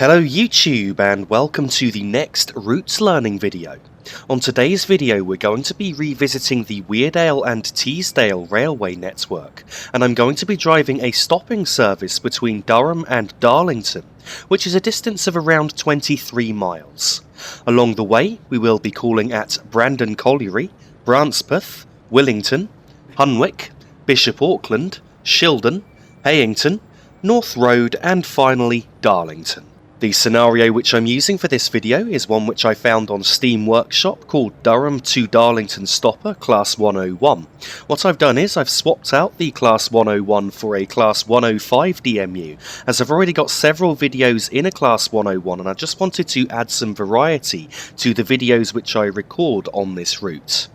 Hello YouTube and welcome to the next routes learning video. On today's video we're going to be revisiting the Weardale and Teesdale railway network, and I'm going to be driving a stopping service between Durham and Darlington, which is a distance of around 23 miles. Along the way we will be calling at Brandon Colliery, Brancepeth, Willington, Hunwick, Bishop Auckland, Shildon, Heighington, North Road and finally Darlington. The scenario which I'm using for this video is one which I found on Steam Workshop called Durham to Darlington Stopper Class 101. What I've done is I've swapped out the Class 101 for a Class 105 DMU, as I've already got several videos in a Class 101 and I just wanted to add some variety to the videos which I record on this route.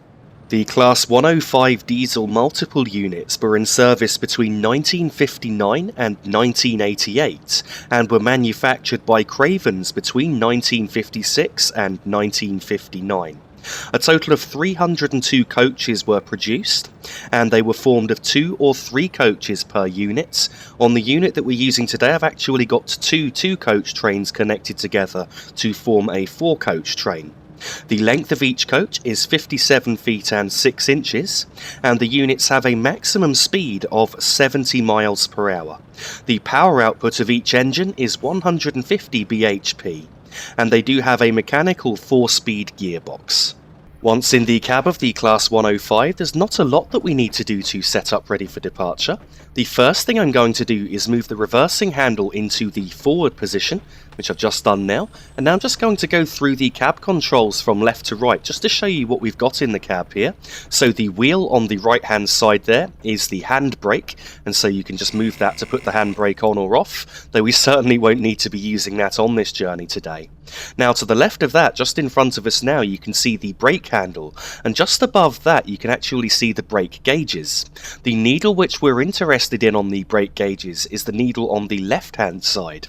The Class 105 diesel multiple units were in service between 1959 and 1988 and were manufactured by Cravens between 1956 and 1959. A total of 302 coaches were produced, and they were formed of 2 or 3 coaches per unit. On the unit that we're using today, I've actually got two 2-coach trains connected together to form a 4-coach train. The length of each coach is 57 feet and 6 inches, and the units have a maximum speed of 70 miles per hour. The power output of each engine is 150 bhp, and they do have a mechanical 4-speed gearbox. Once in the cab of the Class 105, there's not a lot that we need to do to set up ready for departure. The first thing I'm going to do is move the reversing handle into the forward position, which I've just done now, and now I'm just going to go through the cab controls from left to right just to show you what we've got in the cab here. So the wheel on the right hand side there is the handbrake, and so you can just move that to put the handbrake on or off, though we certainly won't need to be using that on this journey today. Now to the left of that, just in front of us now, you can see the brake handle, and just above that you can actually see the brake gauges. The needle which we're interested in on the brake gauges is the needle on the left hand side.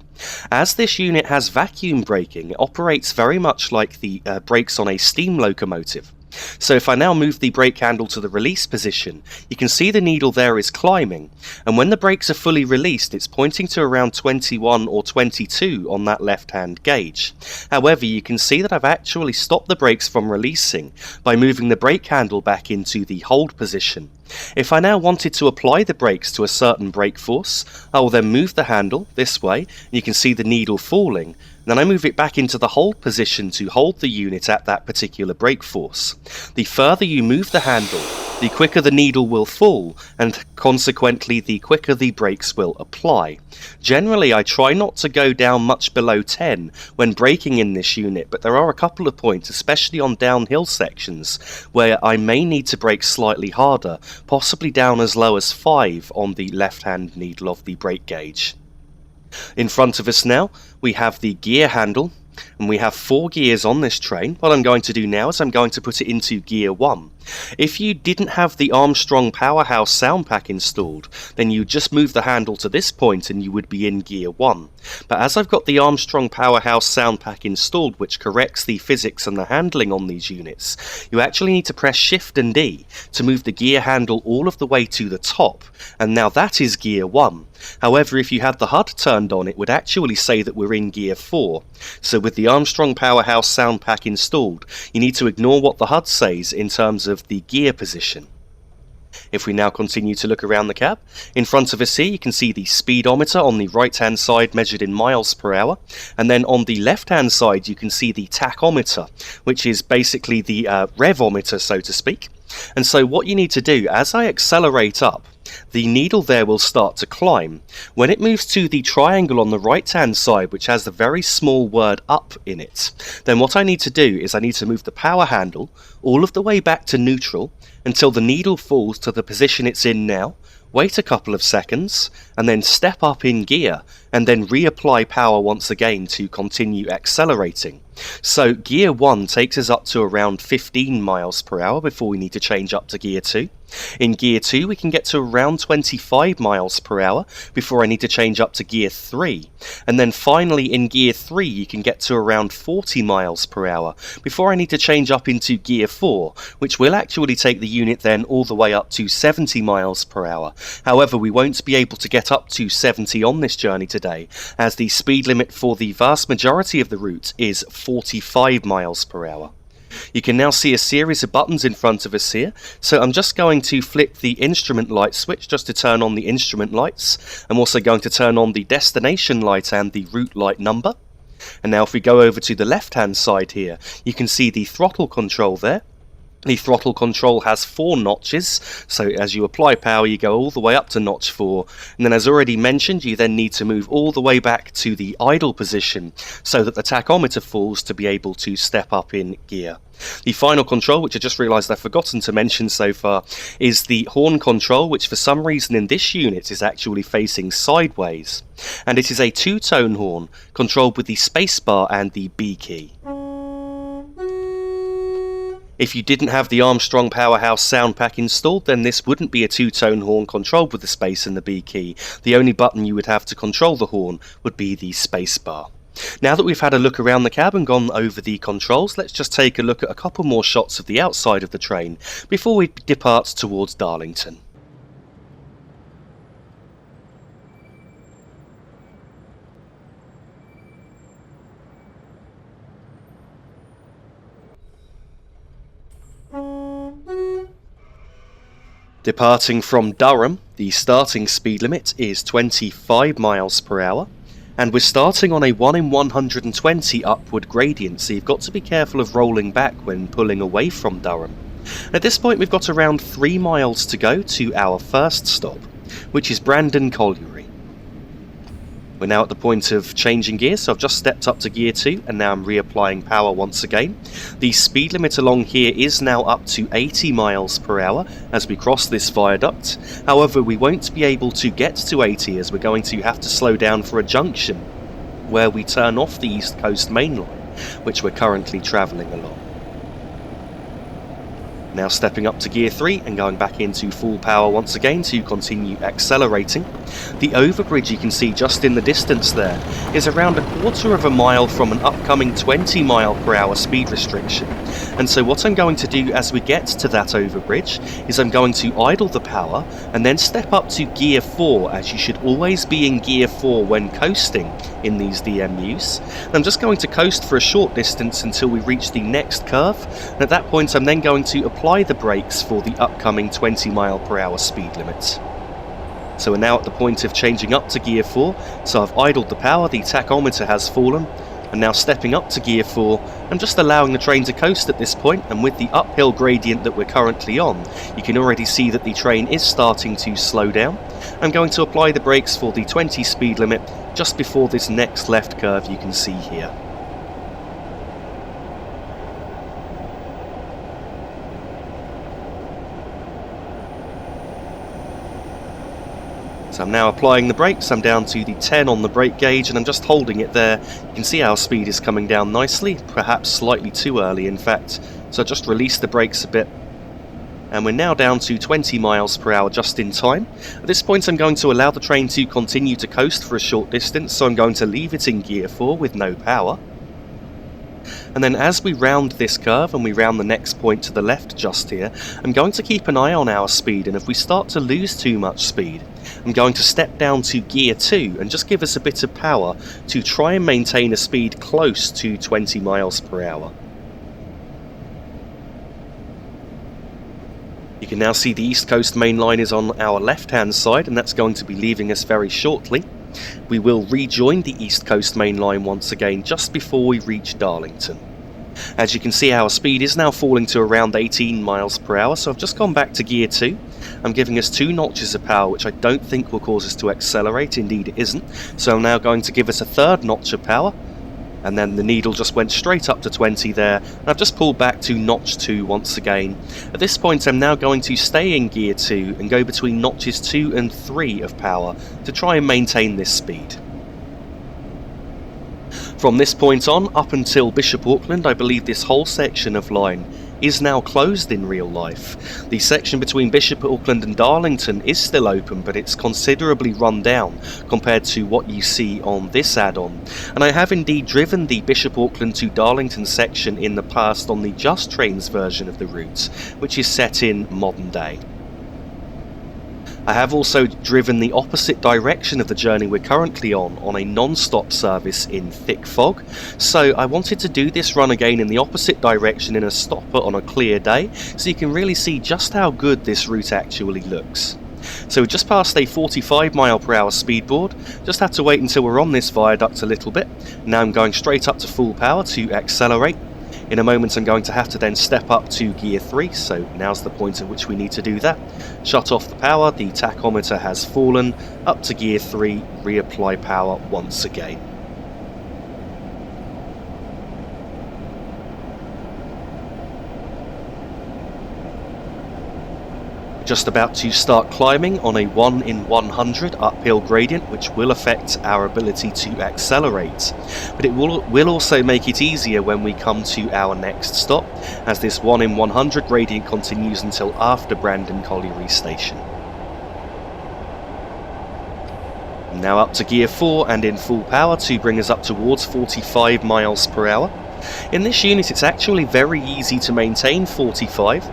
As this unit has vacuum braking, it operates very much like the brakes on a steam locomotive. So if I now move the brake handle to the release position, you can see the needle there is climbing, and when the brakes are fully released it's pointing to around 21 or 22 on that left hand gauge. However, you can see that I've actually stopped the brakes from releasing by moving the brake handle back into the hold position. If I now wanted to apply the brakes to a certain brake force, I will then move the handle this way, and you can see the needle falling. Then I move it back into the hold position to hold the unit at that particular brake force. The further you move the handle, the quicker the needle will fall, and consequently the quicker the brakes will apply. Generally I try not to go down much below 10 when braking in this unit, but there are a couple of points, especially on downhill sections, where I may need to brake slightly harder, possibly down as low as 5 on the left hand needle of the brake gauge. In front of us now we have the gear handle, and we have 4 gears on this train. What I'm going to do now is I'm going to put it into gear 1. If you didn't have the Armstrong Powerhouse sound pack installed, then you'd just move the handle to this point and you would be in gear 1. But as I've got the Armstrong Powerhouse sound pack installed, which corrects the physics and the handling on these units, you actually need to press Shift and E to move the gear handle all of the way to the top, and now that is gear 1. However, if you had the HUD turned on, it would actually say that we're in gear 4. So with the Armstrong Powerhouse sound pack installed, you need to ignore what the HUD says in terms of the gear position. If we now continue to look around the cab, in front of us here you can see the speedometer on the right hand side measured in miles per hour, and then on the left hand side you can see the tachometer, which is basically the revometer, so to speak. And so what you need to do, as I accelerate up, the needle there will start to climb. When it moves to the triangle on the right hand side, which has the very small word up in it, then what I need to do is I need to move the power handle all of the way back to neutral until the needle falls to the position it's in now, wait a couple of seconds, and then step up in gear, and then reapply power once again to continue accelerating. So gear 1 takes us up to around 15 miles per hour before we need to change up to gear 2. In Gear 2 we can get to around 25 miles per hour before I need to change up to Gear 3. And then finally in Gear 3 you can get to around 40 miles per hour before I need to change up into Gear 4, which will actually take the unit then all the way up to 70 miles per hour. However, we won't be able to get up to 70 on this journey today, as the speed limit for the vast majority of the route is 45 miles per hour. You can now see a series of buttons in front of us here, so I'm just going to flip the instrument light switch just to turn on the instrument lights. I'm also going to turn on the destination light and the route light number. And now if we go over to the left hand side here, you can see the throttle control there. The throttle control has 4 notches, so as you apply power you go all the way up to notch 4, and then as already mentioned you then need to move all the way back to the idle position so that the tachometer falls to be able to step up in gear. The final control, which I just realised I've forgotten to mention so far, is the horn control, which for some reason in this unit is actually facing sideways, and it is a 2-tone horn controlled with the spacebar and the B key. If you didn't have the Armstrong Powerhouse sound pack installed, then this wouldn't be a 2-tone horn controlled with the space and the B key. The only button you would have to control the horn would be the spacebar. Now that we've had a look around the cab and gone over the controls, let's just take a look at a couple more shots of the outside of the train before we depart towards Darlington. Departing from Durham, the starting speed limit is 25 miles per hour, and we're starting on a 1 in 120 upward gradient, so you've got to be careful of rolling back when pulling away from Durham. At this point we've got around 3 miles to go to our first stop, which is Brandon Colliery. We're now at the point of changing gear, so I've just stepped up to Gear 2 and now I'm reapplying power once again. The speed limit along here is now up to 80 miles per hour as we cross this viaduct. However, we won't be able to get to 80 as we're going to have to slow down for a junction where we turn off the East Coast Main Line, which we're currently travelling along. Now stepping up to Gear 3 and going back into full power once again to continue accelerating. The overbridge you can see just in the distance there is around 1/4 mile from an upcoming 20 mile per hour speed restriction. And so what I'm going to do as we get to that overbridge is I'm going to idle the power and then step up to Gear 4, as you should always be in Gear 4 when coasting in these DMUs. And I'm just going to coast for a short distance until we reach the next curve, and at that point I'm then going to apply the brakes for the upcoming 20 mile per hour speed limit. So we're now at the point of changing up to Gear 4, so I've idled the power, the tachometer has fallen, and now stepping up to Gear 4, I'm just allowing the train to coast at this point, and with the uphill gradient that we're currently on, you can already see that the train is starting to slow down. I'm going to apply the brakes for the 20 speed limit just before this next left curve you can see here. So I'm now applying the brakes, I'm down to the 10 on the brake gauge and I'm just holding it there. You can see our speed is coming down nicely, perhaps slightly too early in fact. So I just released the brakes a bit and we're now down to 20 miles per hour just in time. At this point I'm going to allow the train to continue to coast for a short distance, so I'm going to leave it in Gear 4 with no power. And then as we round this curve and we round the next point to the left just here, I'm going to keep an eye on our speed, and if we start to lose too much speed, I'm going to step down to Gear 2 and just give us a bit of power to try and maintain a speed close to 20 miles per hour. You can now see the East Coast Main Line is on our left hand side, and that's going to be leaving us very shortly. We will rejoin the East Coast Main Line once again just before we reach Darlington. As you can see, our speed is now falling to around 18 miles per hour, so I've just gone back to Gear 2. I'm giving us 2 notches of power, which I don't think will cause us to accelerate, indeed it isn't. So I'm now going to give us a 3rd notch of power, and then the needle just went straight up to 20 there, and I've just pulled back to notch 2 once again. At this point I'm now going to stay in Gear 2 and go between notches 2 and 3 of power to try and maintain this speed. From this point on, up until Bishop Auckland, I believe this whole section of line is now closed in real life. The section between Bishop Auckland and Darlington is still open, but it's considerably run down compared to what you see on this add-on. And I have indeed driven the Bishop Auckland to Darlington section in the past on the Just Trains version of the route, which is set in modern day. I have also driven the opposite direction of the journey we're currently on a non-stop service in thick fog, so I wanted to do this run again in the opposite direction in a stopper on a clear day, so you can really see just how good this route actually looks. So we're just past a 45 mph speedboard, just had to wait until we're on this viaduct a little bit. Now I'm going straight up to full power to accelerate. In a moment I'm going to have to then step up to gear 3, so now's the point at which we need to do that. Shut off the power, the tachometer has fallen, up to gear 3, reapply power once again. Just about to start climbing on a 1 in 100 uphill gradient, which will affect our ability to accelerate. But it will also make it easier when we come to our next stop, as this 1 in 100 gradient continues until after Brandon Colliery station. Now up to gear 4 and in full power to bring us up towards 45 miles per hour. In this unit it's actually very easy to maintain 45.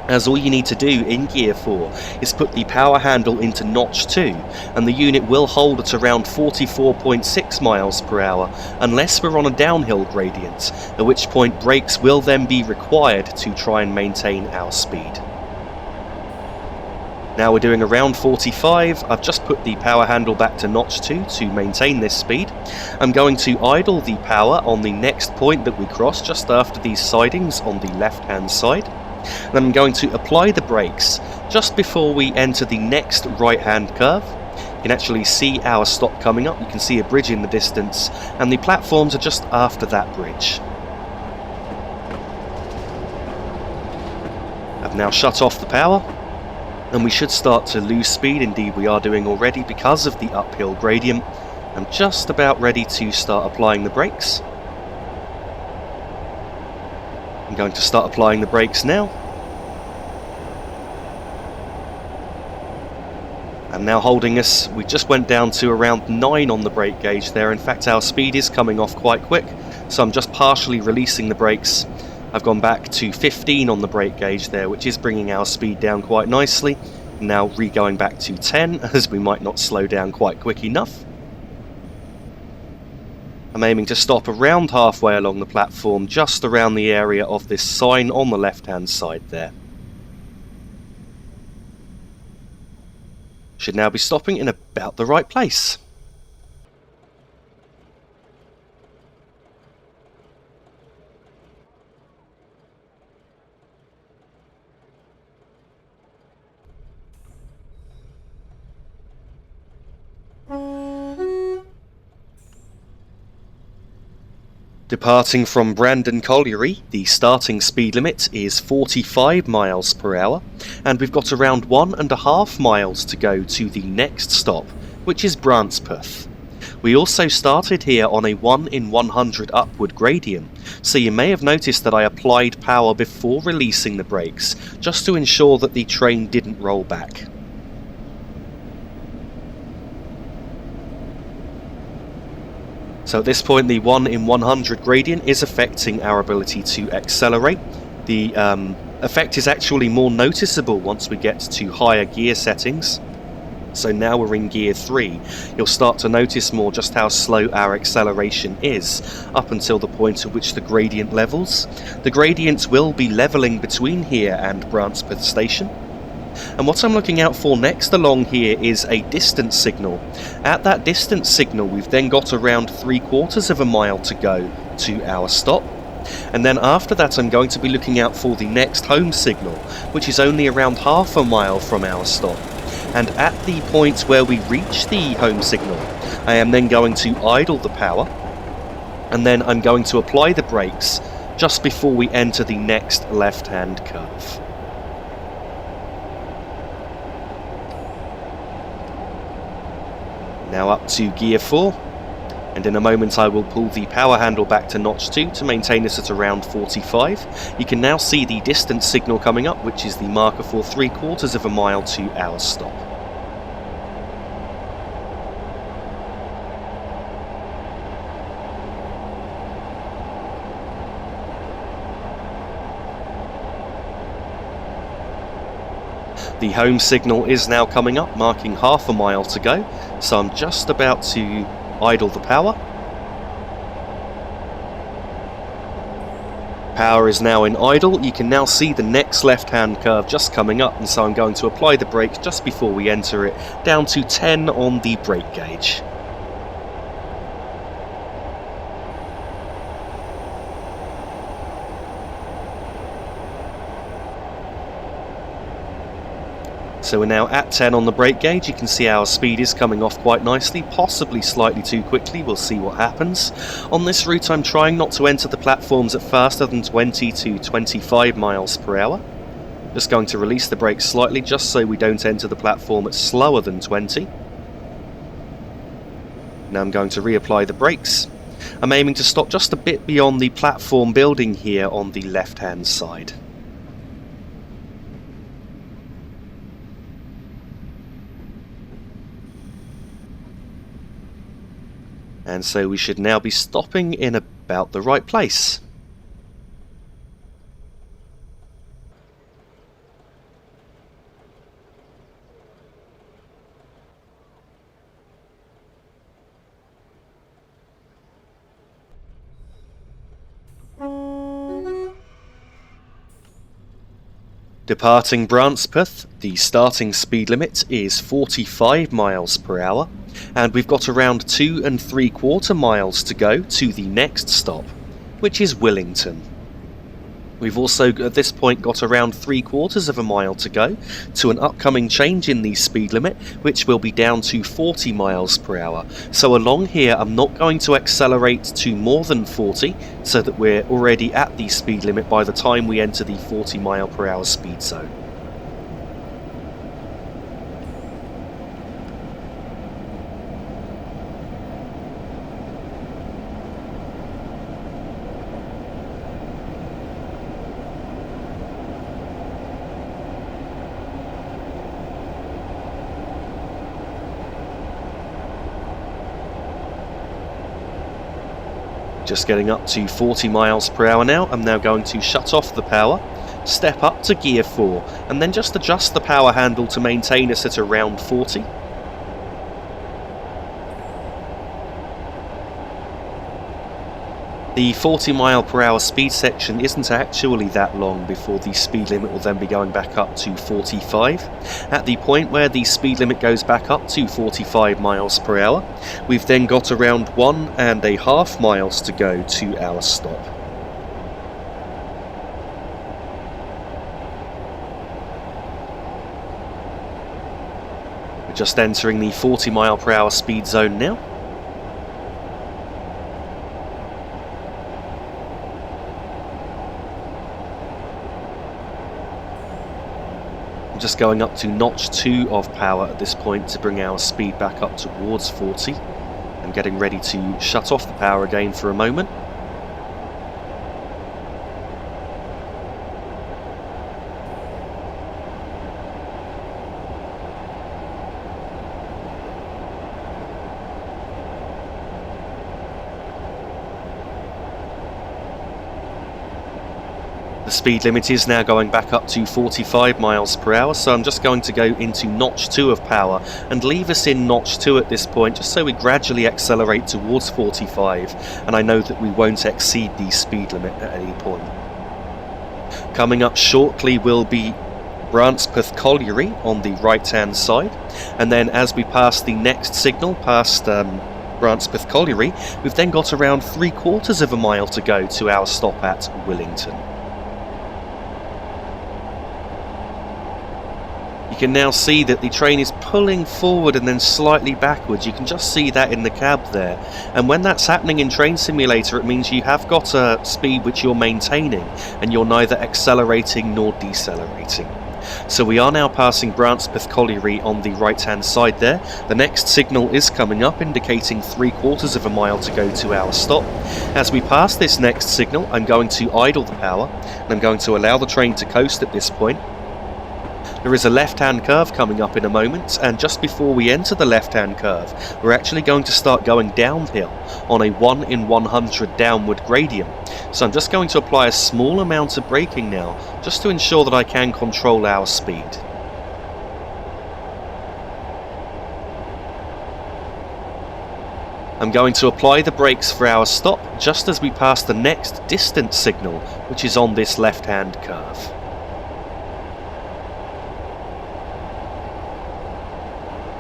As all you need to do in gear 4 is put the power handle into notch 2 and the unit will hold at around 44.6 miles per hour unless we're on a downhill gradient, at which point brakes will then be required to try and maintain our speed. Now we're doing around 45, I've just put the power handle back to notch 2 to maintain this speed. I'm going to idle the power on the next point that we cross just after these sidings on the left hand side. Then I'm going to apply the brakes just before we enter the next right hand curve. You can actually see our stop coming up, you can see a bridge in the distance and the platforms are just after that bridge. I've now shut off the power and we should start to lose speed, indeed we are doing already because of the uphill gradient. I'm just about ready to start applying the brakes. I'm going to start applying the brakes now. And now holding us, we just went down to around 9 on the brake gauge there. In fact, our speed is coming off quite quick, so I'm just partially releasing the brakes. I've gone back to 15 on the brake gauge there, which is bringing our speed down quite nicely. Now re-going back to 10, as we might not slow down quite quick enough. I'm aiming to stop around halfway along the platform, just around the area of this sign on the left hand side there. Should now be stopping in about the right place. Departing from Brandon Colliery, the starting speed limit is 45 miles per hour, and we've got around 1.5 miles to go to the next stop, which is Brancepeth. We also started here on a 1 in 100 upward gradient, so you may have noticed that I applied power before releasing the brakes, just to ensure that the train didn't roll back. So at this point the 1 in 100 gradient is affecting our ability to accelerate. The effect is actually more noticeable once we get to higher gear settings. So now we're in gear 3, you'll start to notice more just how slow our acceleration is, up until the point at which the gradient levels. The gradients will be levelling between here and Brancepeth station. And what I'm looking out for next along here is a distance signal. At that distance signal we've then got around 3/4 of a mile to go to our stop. And then after that I'm going to be looking out for the next home signal, which is only around half a mile from our stop. And at the point where we reach the home signal, I am then going to idle the power, and then I'm going to apply the brakes just before we enter the next left-hand curve. Now up to gear 4, And in a moment I will pull the power handle back to notch 2 to maintain this at around 45. You can now see the distance signal coming up, which is the marker for 3/4 of a mile to our stop. The home signal is now coming up, marking half a mile to go, so I'm just about to idle the power. Power is now in idle. You can now see the next left-hand curve just coming up, and so I'm going to apply the brake just before we enter it, down to 10 on the brake gauge. So we're now at 10 on the brake gauge. You can see our speed is coming off quite nicely, possibly slightly too quickly. We'll see what happens. On this route I'm trying not to enter the platforms at faster than 20 to 25 miles per hour. Just going to release the brakes slightly just so we don't enter the platform at slower than 20. Now I'm going to reapply the brakes. I'm aiming to stop just a bit beyond the platform building here on the left hand side. And so we should now be stopping in about the right place. Departing Brancepeth, the starting speed limit is 45 miles per hour, and we've got around 2 3/4 miles to go to the next stop, which is Willington. We've also at this point got around 3/4 of a mile to go to an upcoming change in the speed limit, which will be down to 40 miles per hour. So along here I'm not going to accelerate to more than 40 so that we're already at the speed limit by the time we enter the 40 mile per hour speed zone. Just getting up to 40 miles per hour now. I'm now going to shut off the power, step up to gear 4, and then just adjust the power handle to maintain us at around 40. The 40 mile per hour speed section isn't actually that long before the speed limit will then be going back up to 45. At the point where the speed limit goes back up to 45 miles per hour, we've then got around 1.5 miles to go to our stop. We're just entering the 40 mile per hour speed zone now. Just going up to notch 2 of power at this point to bring our speed back up towards 40. I'm getting ready to shut off the power again for a moment. The speed limit is now going back up to 45 miles per hour, so I'm just going to go into notch 2 of power and leave us in notch 2 at this point, just so we gradually accelerate towards 45, and I know that we won't exceed the speed limit at any point. Coming up shortly will be Brandon Colliery on the right hand side, and then as we pass the next signal past Brandon Colliery, we've then got around 3/4 of a mile to go to our stop at Willington. You can now see that the train is pulling forward and then slightly backwards. You can just see that in the cab there. And when that's happening in Train Simulator, it means you have got a speed which you're maintaining and you're neither accelerating nor decelerating. So we are now passing Brancepeth Colliery on the right hand side there. The next signal is coming up, indicating 3/4 of a mile to go to our stop. As we pass this next signal, I'm going to idle the power, and I'm going to allow the train to coast at this point. There is a left-hand curve coming up in a moment, and just before we enter the left-hand curve, we're actually going to start going downhill on a 1 in 100 downward gradient. So I'm just going to apply a small amount of braking now, just to ensure that I can control our speed. I'm going to apply the brakes for our stop just as we pass the next distance signal, which is on this left-hand curve.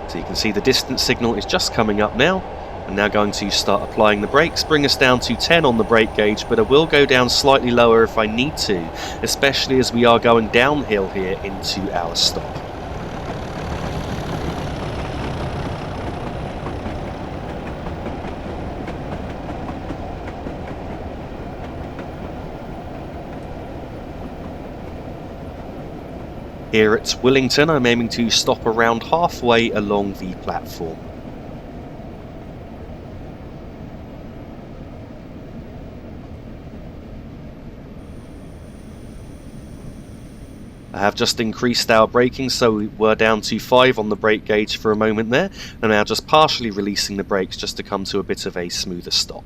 So you can see the distance signal is just coming up now. I'm now going to start applying the brakes, bring us down to 10 on the brake gauge, but I will go down slightly lower if I need to, especially as we are going downhill here into our stop. Here at Willington, I'm aiming to stop around halfway along the platform. I have just increased our braking, so we were down to 5 on the brake gauge for a moment there, and now just partially releasing the brakes just to come to a bit of a smoother stop.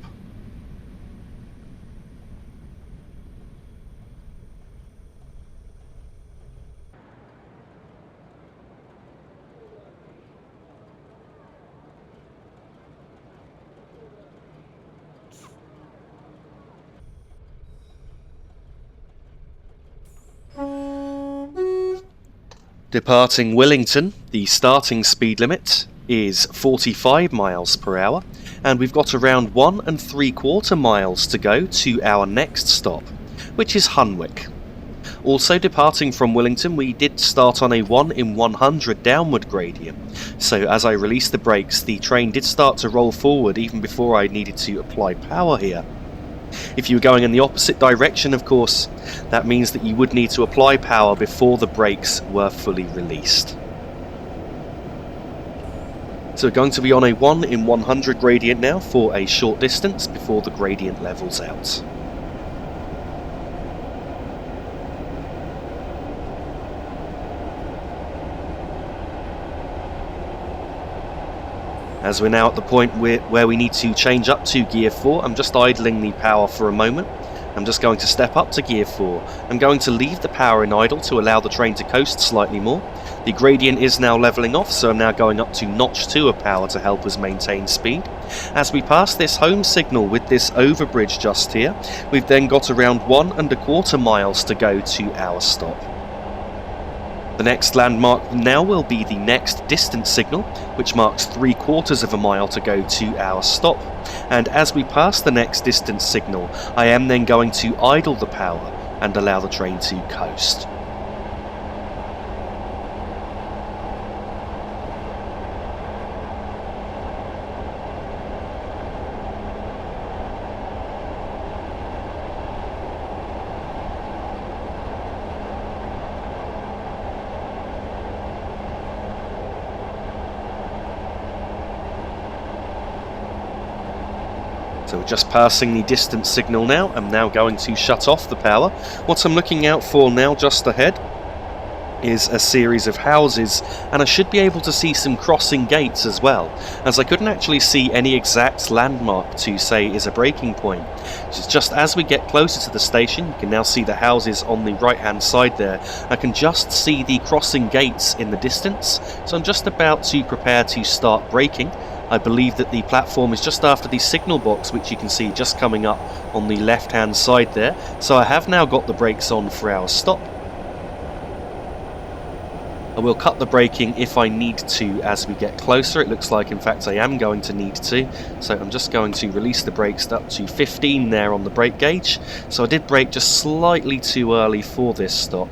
Departing Willington, the starting speed limit is 45 miles per hour, and we've got around 1 3/4 miles to go to our next stop, which is Hunwick. Also departing from Willington, we did start on a 1 in 100 downward gradient, so as I released the brakes, the train did start to roll forward even before I needed to apply power here. If you were going in the opposite direction, of course, that means that you would need to apply power before the brakes were fully released. So we're going to be on a 1 in 100 gradient now for a short distance before the gradient levels out. As we're now at the point where we need to change up to Gear 4, I'm just idling the power for a moment. I'm just going to step up to Gear 4. I'm going to leave the power in idle to allow the train to coast slightly more. The gradient is now levelling off, so I'm now going up to Notch 2 of power to help us maintain speed. As we pass this home signal with this overbridge just here, we've then got around 1 1/4 miles to go to our stop. The next landmark now will be the next distance signal, which marks 3/4 of a mile to go to our stop. And as we pass the next distance signal, I am then going to idle the power and allow the train to coast. So we're just passing the distance signal now. I'm now going to shut off the power. What I'm looking out for now just ahead is a series of houses, and I should be able to see some crossing gates as well, as I couldn't actually see any exact landmark to say is a breaking point. So just as we get closer to the station, you can now see the houses on the right hand side there. I can just see the crossing gates in the distance, so I'm just about to prepare to start braking. I believe that the platform is just after the signal box, which you can see just coming up on the left hand side there. So I have now got the brakes on for our stop. I will cut the braking if I need to as we get closer. It looks like, in fact, I am going to need to. So I'm just going to release the brakes up to 15 there on the brake gauge. So I did brake just slightly too early for this stop.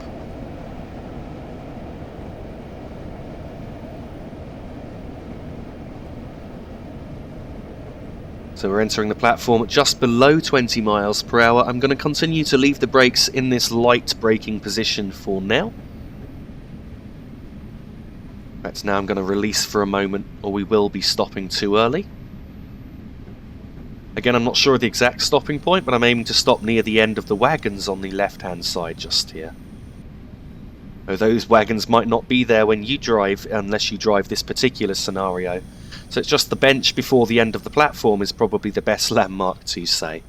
So we're entering the platform at just below 20 miles per hour. I'm going to continue to leave the brakes in this light braking position for now. fact, now I'm going to release for a moment, or we will be stopping too early. Again, I'm not sure of the exact stopping point, but I'm aiming to stop near the end of the wagons on the left-hand side just here. Though those wagons might not be there when you drive, unless you drive this particular scenario. So it's just the bench before the end of the platform is probably the best landmark to say.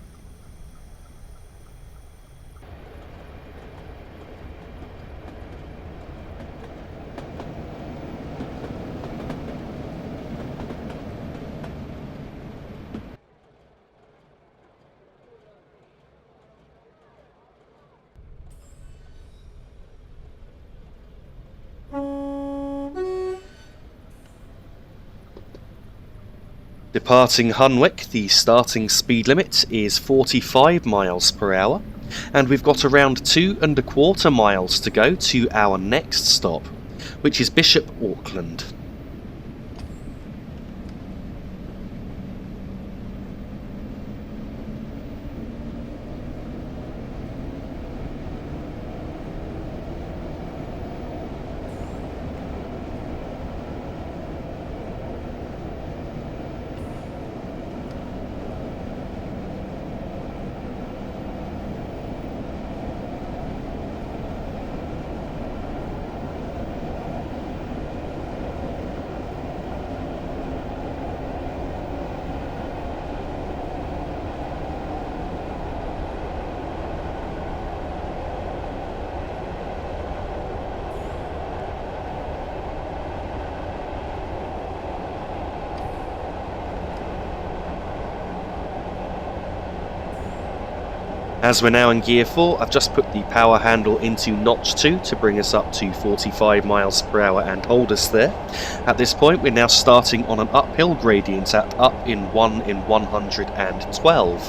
Departing Hunwick, the starting speed limit is 45 miles per hour, and we've got around 2¼ miles to go to our next stop, which is Bishop Auckland. As we're now in gear 4, I've just put the power handle into notch 2 to bring us up to 45 miles per hour and hold us there. At this point, we're now starting on an uphill gradient at up in 1 in 112.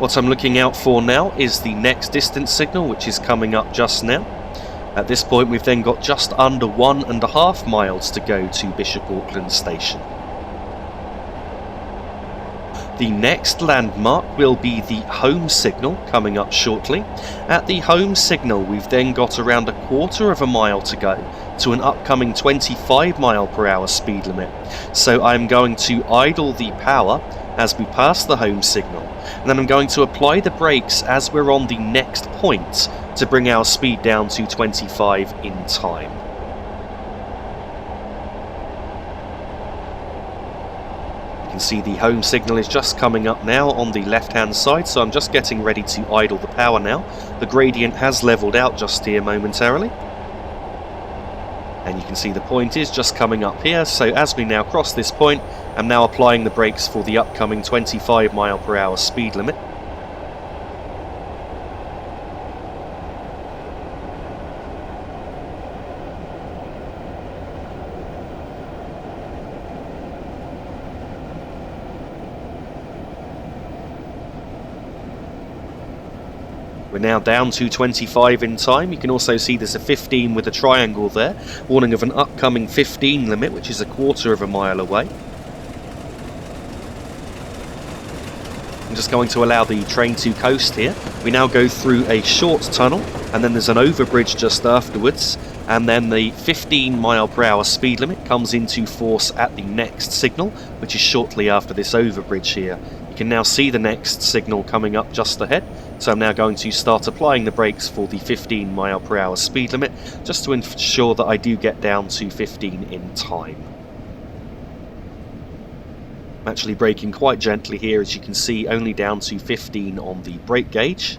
What I'm looking out for now is the next distance signal, which is coming up just now. At this point, we've then got just under 1½ miles to go to Bishop Auckland Station. The next landmark will be the home signal coming up shortly. At the home signal, we've then got around 1/4 mile to go to an upcoming 25 mile per hour speed limit. So I'm going to idle the power as we pass the home signal, and then I'm going to apply the brakes as we're on the next point to bring our speed down to 25 in time. You can see the home signal is just coming up now on the left hand side, so I'm just getting ready to idle the power now. The gradient has levelled out just here momentarily, and you can see the point is just coming up here. So as we now cross this point, I'm now applying the brakes for the upcoming 25 mile per hour speed limit. We're now down to 25 in time. You can also see there's a 15 with a triangle there, warning of an upcoming 15 limit, which is 1/4 mile away. I'm just going to allow the train to coast here. We now go through a short tunnel, and then there's an overbridge just afterwards, and then the 15 mile per hour speed limit comes into force at the next signal, which is shortly after this overbridge here. You can now see the next signal coming up just ahead, so I'm now going to start applying the brakes for the 15 mile per hour speed limit, just to ensure that I do get down to 15 in time. I'm actually braking quite gently here, as you can see, only down to 15 on the brake gauge,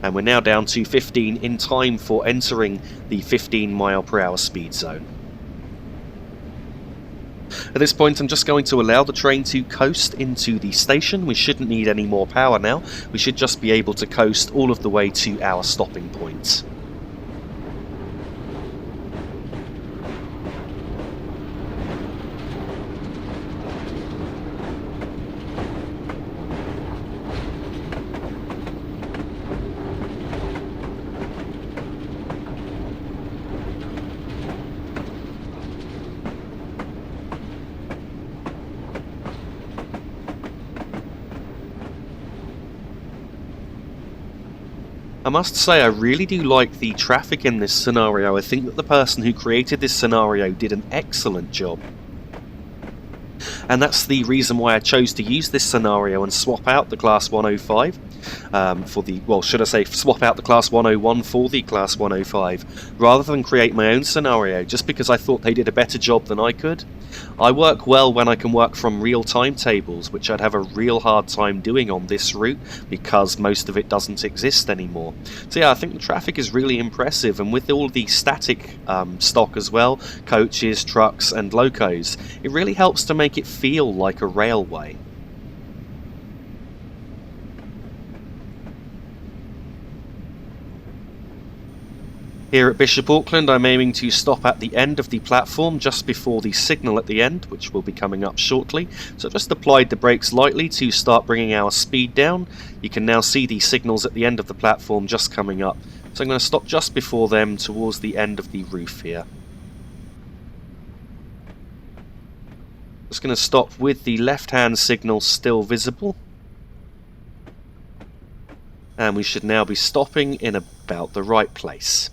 and we're now down to 15 in time for entering the 15 mile per hour speed zone. At this point, I'm just going to allow the train to coast into the station. We shouldn't need any more power now. We should just be able to coast all of the way to our stopping point. I must say I really do like the traffic in this scenario. I think that the person who created this scenario did an excellent job. And that's the reason why I chose to use this scenario and swap out the Class 105 for the, well, should I say swap out the Class 101 for the Class 105, rather than create my own scenario, just because I thought they did a better job than I could. I work well when I can work from real timetables, which I'd have a real hard time doing on this route because most of it doesn't exist anymore. So yeah, I think the traffic is really impressive, and with all the static stock as well, coaches, trucks and locos, it really helps to make it feel like a railway. Here at Bishop Auckland, I'm aiming to stop at the end of the platform just before the signal at the end, which will be coming up shortly. So I've just applied the brakes lightly to start bringing our speed down. You can now see the signals at the end of the platform just coming up. So I'm going to stop just before them towards the end of the roof here. Just going to stop with the left-hand signal still visible. And we should now be stopping in about the right place.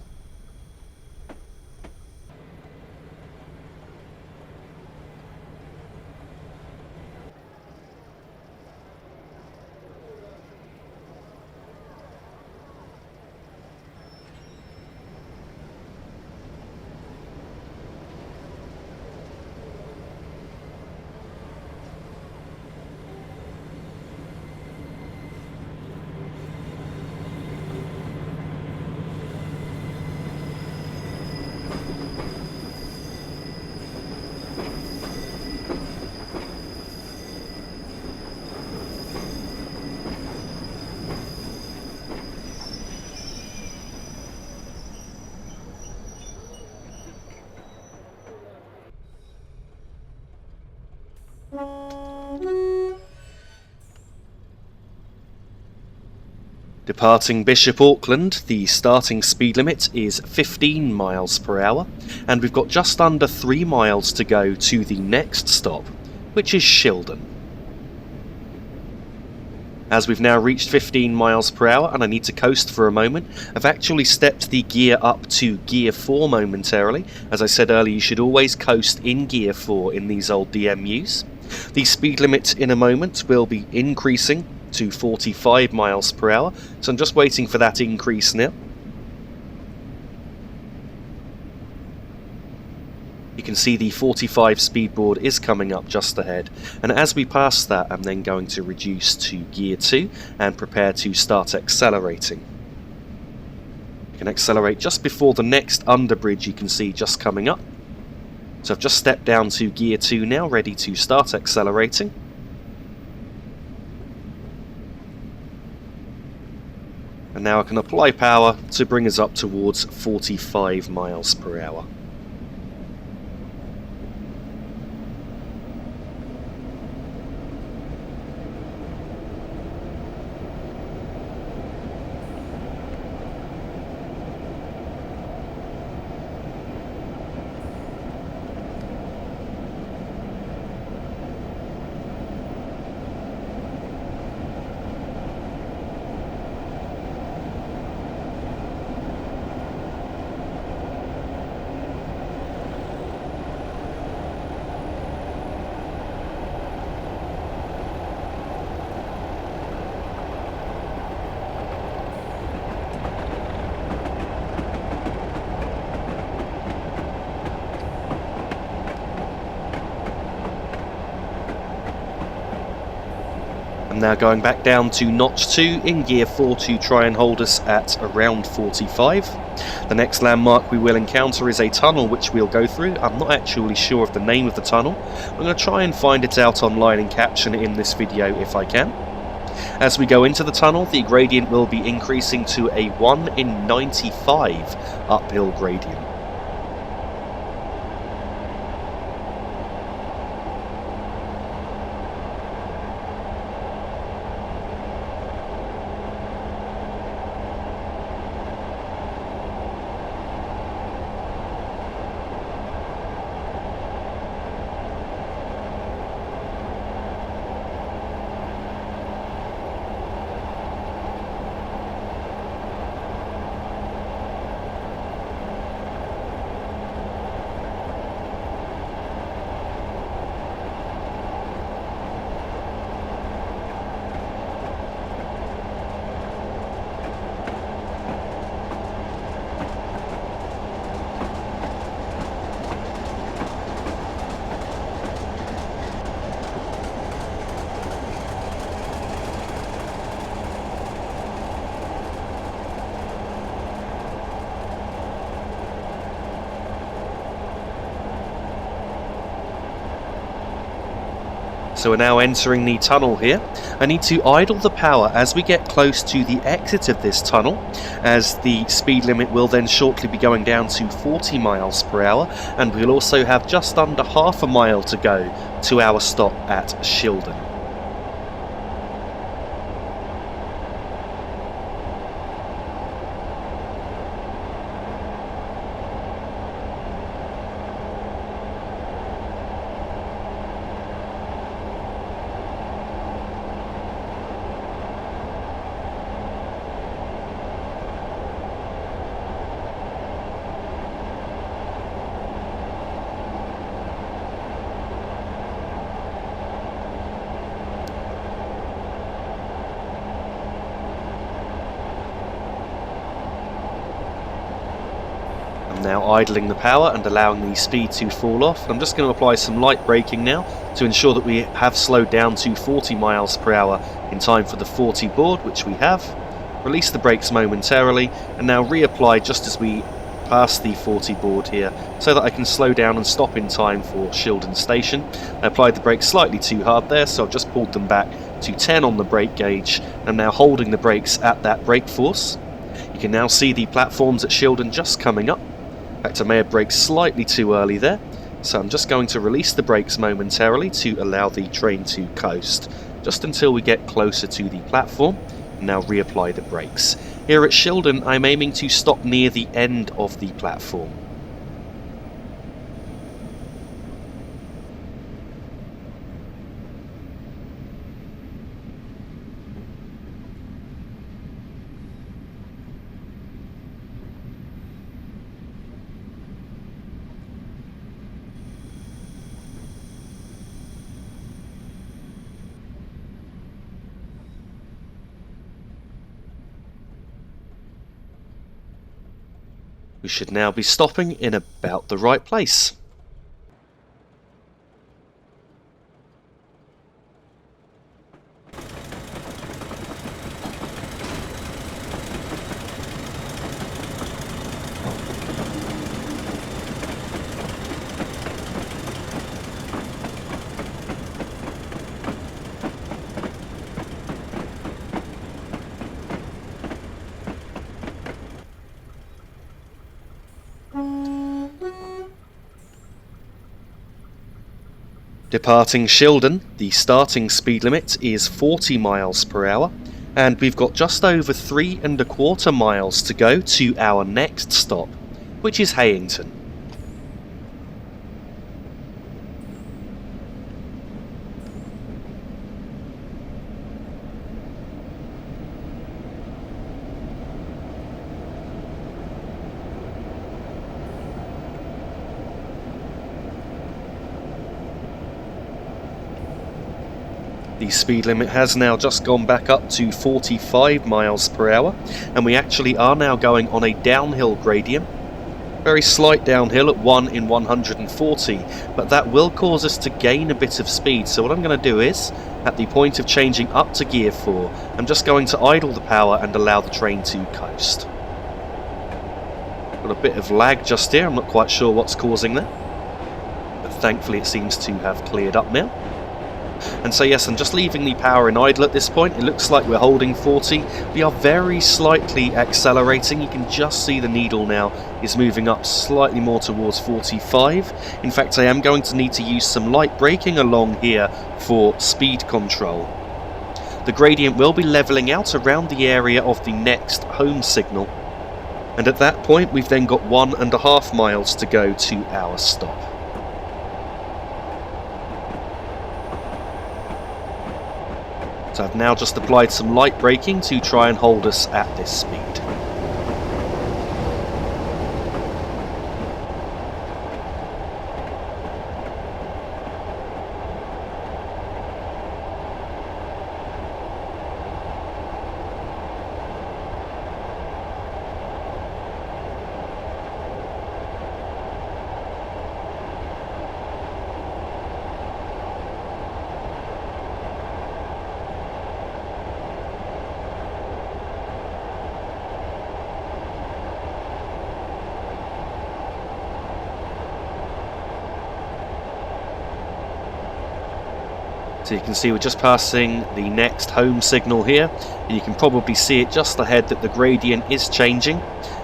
Departing Bishop Auckland, the starting speed limit is 15 miles per hour, and we've got just under 3 miles to go to the next stop, which is Shildon. As we've now reached 15 miles per hour and I need to coast for a moment, I've actually stepped the gear up to gear 4 momentarily. As I said earlier, you should always coast in gear 4 in these old DMUs. The speed limit in a moment will be increasing to 45 miles per hour, so I'm just waiting for that increase now. You can see the 45 speedboard is coming up just ahead, and as we pass that I'm then going to reduce to gear 2 and prepare to start accelerating. You can accelerate just before the next underbridge you can see just coming up. So I've just stepped down to gear 2 now, ready to start accelerating. And now I can apply power to bring us up towards 45 miles per hour. I'm now going back down to notch 2 in gear 4 to try and hold us at around 45. The next landmark we will encounter is a tunnel which we'll go through. I'm not actually sure of the name of the tunnel. I'm going to try and find it out online and caption it in this video if I can. As we go into the tunnel, the gradient will be increasing to a 1 in 95 uphill gradient. So we're now entering the tunnel here. I need to idle the power as we get close to the exit of this tunnel, as the speed limit will then shortly be going down to 40 miles per hour, and we'll also have just under half a mile to go to our stop at Shildon. Now idling the power and allowing the speed to fall off. I'm just going to apply some light braking now to ensure that we have slowed down to 40 miles per hour in time for the 40 board, which we have. Release the brakes momentarily and now reapply just as we pass the 40 board here so that I can slow down and stop in time for Shildon Station. I applied the brakes slightly too hard there, so I've just pulled them back to 10 on the brake gauge and now holding the brakes at that brake force. You can now see the platforms at Shildon just coming up. In fact, I may have braked slightly too early there, so I'm just going to release the brakes momentarily to allow the train to coast, just until we get closer to the platform, and now reapply the brakes. Here at Shildon, I'm aiming to stop near the end of the platform. We should now be stopping in about the right place. Departing Shildon, the starting speed limit is 40 miles per hour, and we've got just over 3¼ miles to go to our next stop, which is Heighington. The speed limit has now just gone back up to 45 miles per hour, and we actually are now going on a downhill gradient. Very slight downhill at 1 in 140, but that will cause us to gain a bit of speed. So what I'm going to do is, at the point of changing up to gear 4, I'm just going to idle the power and allow the train to coast. Got a bit of lag just here, I'm not quite sure what's causing that, but thankfully it seems to have cleared up now. And so yes, I'm just leaving the power in idle at this point. It looks like we're holding 40. We are very slightly accelerating. You can just see the needle now is moving up slightly more towards 45. In fact, I am going to need to use some light braking along here for speed control. The gradient will be levelling out around the area of the next home signal. And at that point, we've then got 1½ miles to go to our stop. So I've now just applied some light braking to try and hold us at this speed. So you can see we're just passing the next home signal here, and you can probably see it just ahead that the gradient is changing.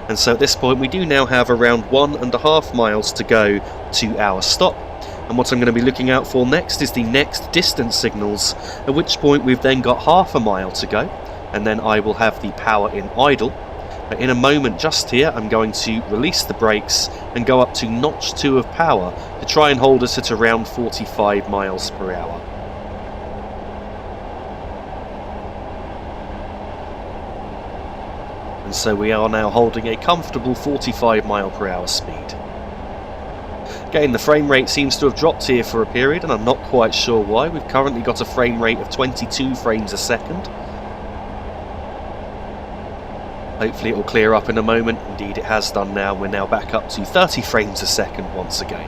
And so at this point we do now have around 1.5 miles to go to our stop. And what I'm going to be looking out for next is the next distance signals, at which point we've then got half a mile to go, and then I will have the power in idle. But in a moment just here I'm going to release the brakes and go up to notch 2 of power to try and hold us at around 45 miles per hour. And so we are now holding a comfortable 45 mile per hour speed. Again, the frame rate seems to have dropped here for a period, and I'm not quite sure why. We've currently got a frame rate of 22 frames a second. Hopefully it will clear up in a moment. Indeed it has done now. We're now back up to 30 frames a second once again.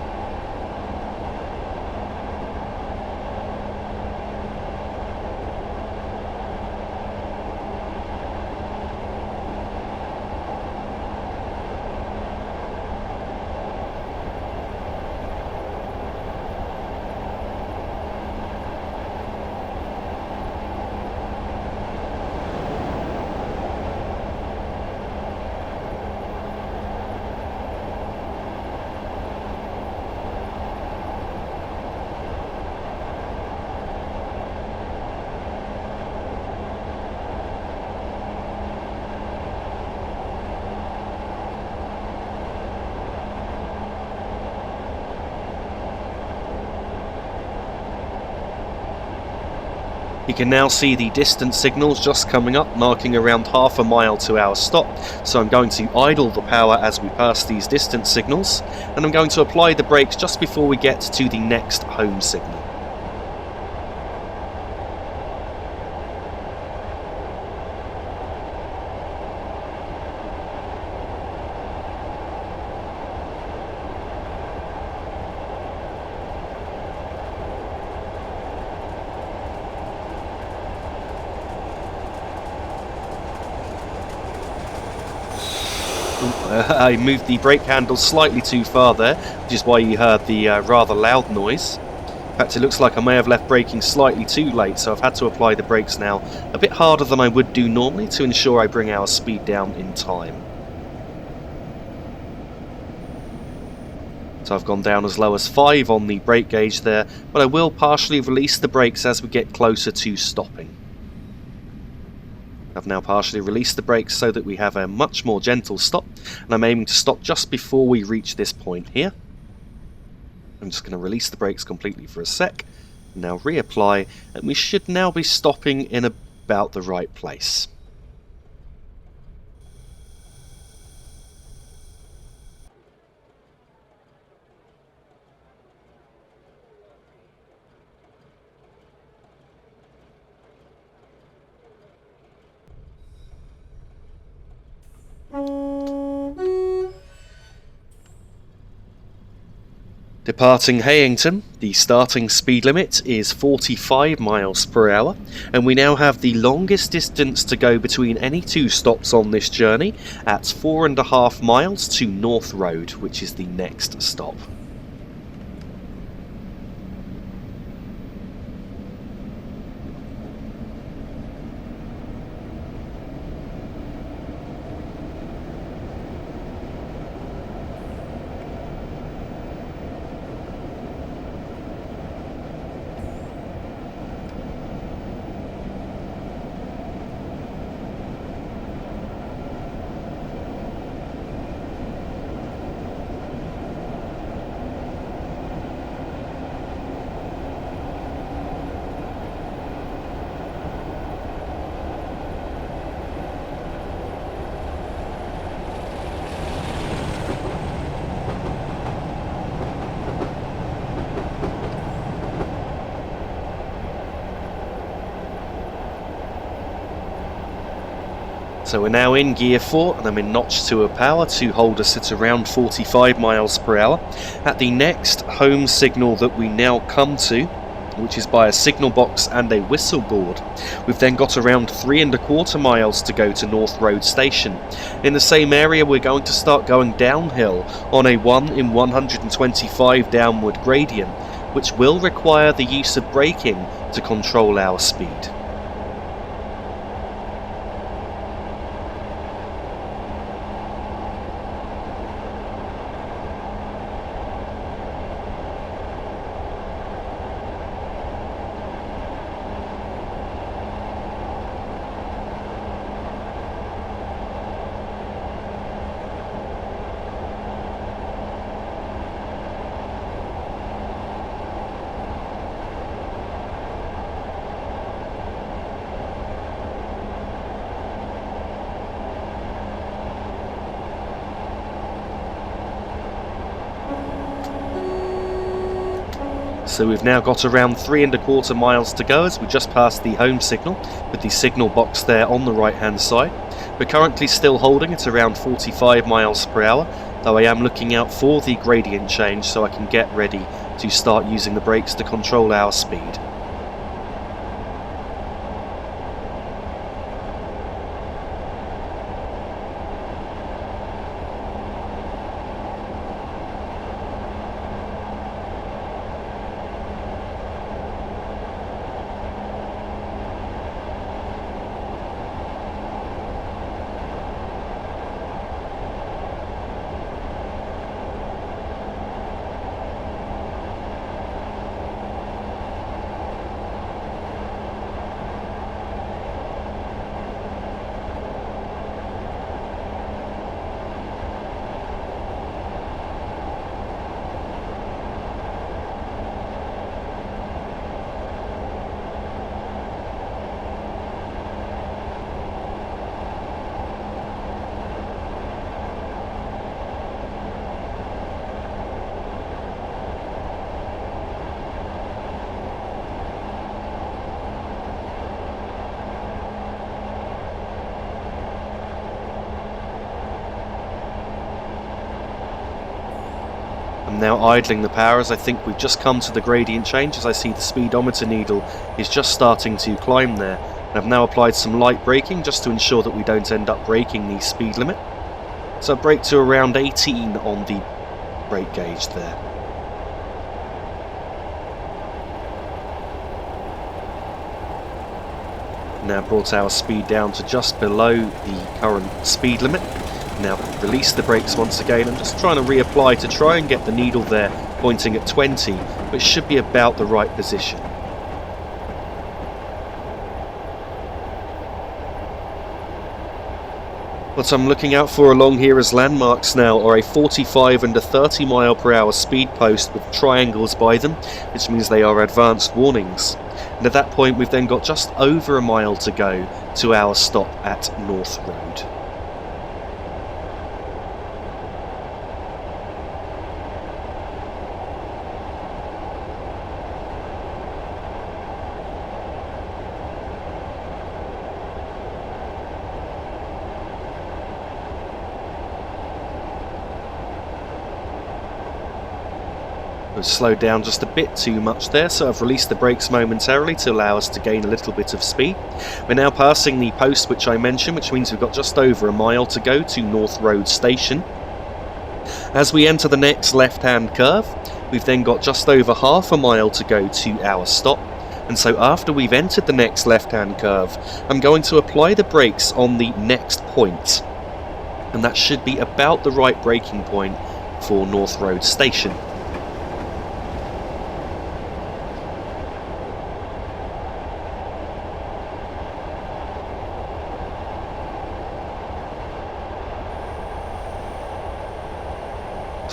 You can now see the distance signals just coming up, marking around half a mile to our stop. So I'm going to idle the power as we pass these distance signals, and I'm going to apply the brakes just before we get to the next home signal. I moved the brake handle slightly too far there, which is why you heard the rather loud noise. In fact, it looks like I may have left braking slightly too late, so I've had to apply the brakes now a bit harder than I would do normally to ensure I bring our speed down in time. So I've gone down as low as 5 on the brake gauge there, but I will partially release the brakes as we get closer to stopping. I've now partially released the brakes so that we have a much more gentle stop, and I'm aiming to stop just before we reach this point here. I'm just going to release the brakes completely for a sec, and now reapply, and we should now be stopping in about the right place. Departing Heighington, the starting speed limit is 45 miles per hour, and we now have the longest distance to go between any two stops on this journey at 4.5 miles to North Road, which is the next stop. So we're now in gear 4 and I'm in notch 2 of power to hold us at around 45 miles per hour. At the next home signal that we now come to, which is by a signal box and a whistle board, we've then got around 3.25 miles to go to North Road Station. In the same area we're going to start going downhill on a 1 in 125 downward gradient. which will require the use of braking to control our speed. So we've now got around 3¼ miles to go as we just passed the home signal, with the signal box there on the right hand side. We're currently still holding at around 45 miles per hour, though I am looking out for the gradient change so I can get ready to start using the brakes to control our speed. I'm now idling the power as I think we've just come to the gradient change, as I see the speedometer needle is just starting to climb there. And I've now applied some light braking just to ensure that we don't end up breaking the speed limit. So I brake to around 18 on the brake gauge there. Now brought our speed down to just below the current speed limit. Now release the brakes once again. I'm just trying to reapply to try and get the needle there pointing at 20, which should be about the right position. What I'm looking out for along here as landmarks now are a 45 and a 30 mile per hour speed post with triangles by them, which means they are advanced warnings. And at that point we've then got just over a mile to go to our stop at North Road. We've slowed down just a bit too much there, so I've released the brakes momentarily to allow us to gain a little bit of speed. We're now passing the post which I mentioned, which means we've got just over a mile to go to North Road Station. As we enter the next left-hand curve, we've then got just over half a mile to go to our stop. And so after we've entered the next left-hand curve, I'm going to apply the brakes on the next point. And that should be about the right braking point for North Road Station.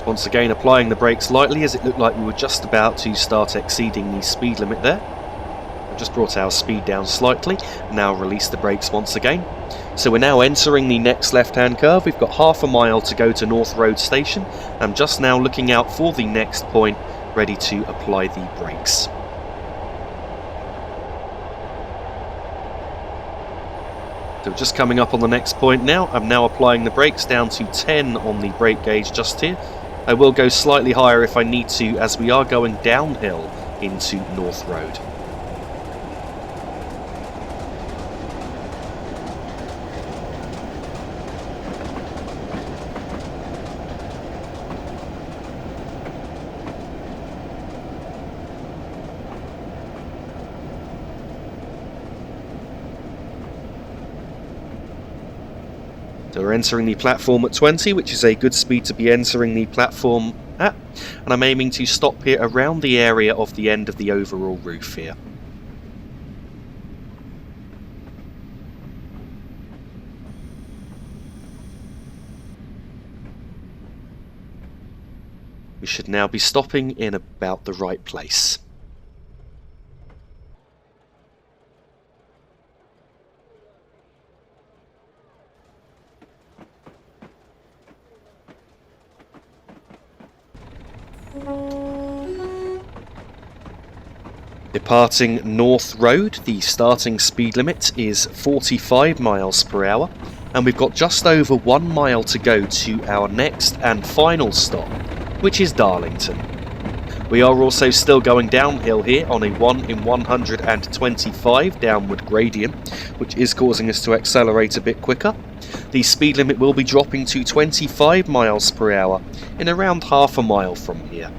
Once again applying the brakes lightly as it looked like we were just about to start exceeding the speed limit there. I've just brought our speed down slightly, now release the brakes once again. So we're now entering the next left-hand curve. We've got half a mile to go to North Road Station. I'm just now looking out for the next point, ready to apply the brakes. So just coming up on the next point now. I'm now applying the brakes down to 10 on the brake gauge just here. I will go slightly higher if I need to, as we are going downhill into North Road. So we're entering the platform at 20, which is a good speed to be entering the platform at, and I'm aiming to stop here around the area of the end of the overall roof here. We should now be stopping in about the right place. Departing North Road, the starting speed limit is 45 miles per hour, and we've got just over 1 mile to go to our next and final stop, which is Darlington. We are also still going downhill here on a 1 in 125 downward gradient, which is causing us to accelerate a bit quicker. The speed limit will be dropping to 25 miles per hour in around half a mile from here.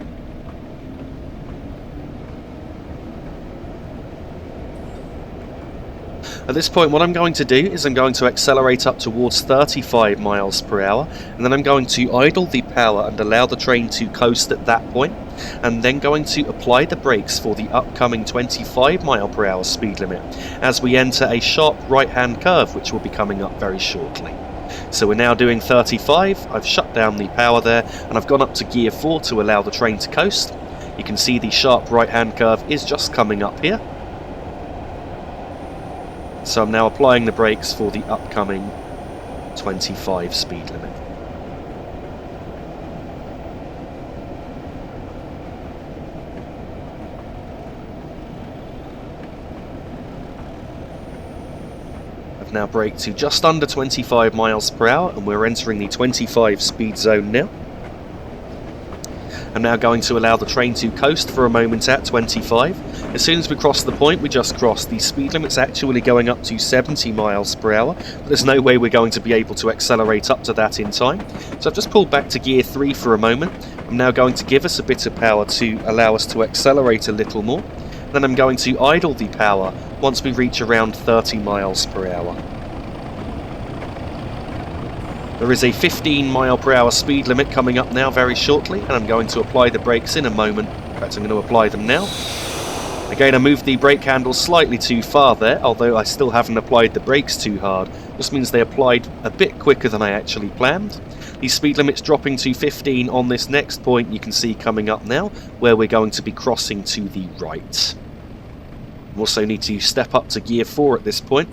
At this point, what I'm going to do is I'm going to accelerate up towards 35 miles per hour, and then I'm going to idle the power and allow the train to coast at that point, and then going to apply the brakes for the upcoming 25 mile per hour speed limit as we enter a sharp right hand curve which will be coming up very shortly. So we're now doing 35, I've shut down the power there, and I've gone up to gear 4 to allow the train to coast. You can see the sharp right hand curve is just coming up here. So I'm now applying the brakes for the upcoming 25 speed limit. I've now braked to just under 25 miles per hour, and we're entering the 25 speed zone now. I'm now going to allow the train to coast for a moment at 25. As soon as we cross the point we just crossed, the speed limit's actually going up to 70 miles per hour, but there's no way we're going to be able to accelerate up to that in time. So I've just pulled back to gear 3 for a moment. I'm now going to give us a bit of power to allow us to accelerate a little more. Then I'm going to idle the power once we reach around 30 miles per hour. There is a 15 mile per hour speed limit coming up now very shortly, and I'm going to apply the brakes in a moment. In fact, I'm going to apply them now. Again, I moved the brake handle slightly too far there, although I still haven't applied the brakes too hard. This means they applied a bit quicker than I actually planned. The speed limit's dropping to 15 on this next point you can see coming up now, where we're going to be crossing to the right. We also need to step up to gear 4 at this point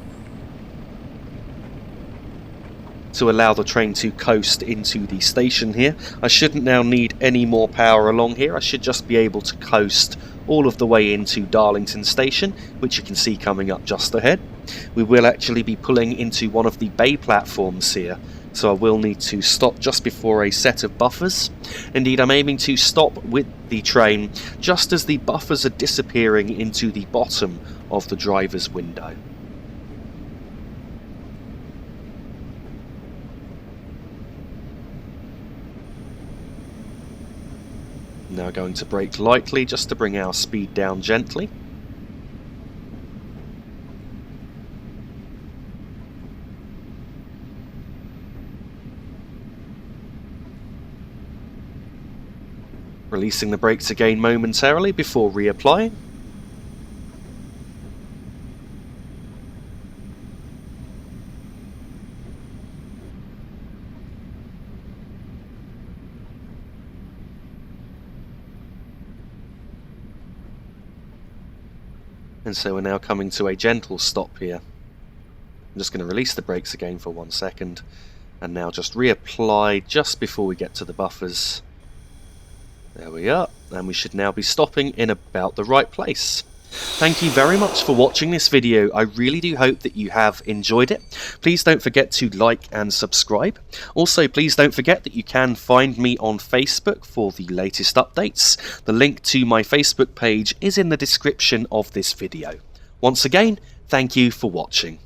to allow the train to coast into the station here. I shouldn't now need any more power along here. I should just be able to coast all of the way into Darlington station, which you can see coming up just ahead. We will actually be pulling into one of the bay platforms here, so I will need to stop just before a set of buffers. Indeed, I'm aiming to stop with the train just as the buffers are disappearing into the bottom of the driver's window. Now going to brake lightly just to bring our speed down gently. Releasing the brakes again momentarily before reapplying. And so we're now coming to a gentle stop here. I'm just going to release the brakes again for 1 second, and now just reapply just before we get to the buffers. There we are, and we should now be stopping in about the right place. Thank you very much for watching this video. I really do hope that you have enjoyed it. Please don't forget to like and subscribe. Also, please don't forget that you can find me on Facebook for the latest updates. The link to my Facebook page is in the description of this video. Once again, thank you for watching.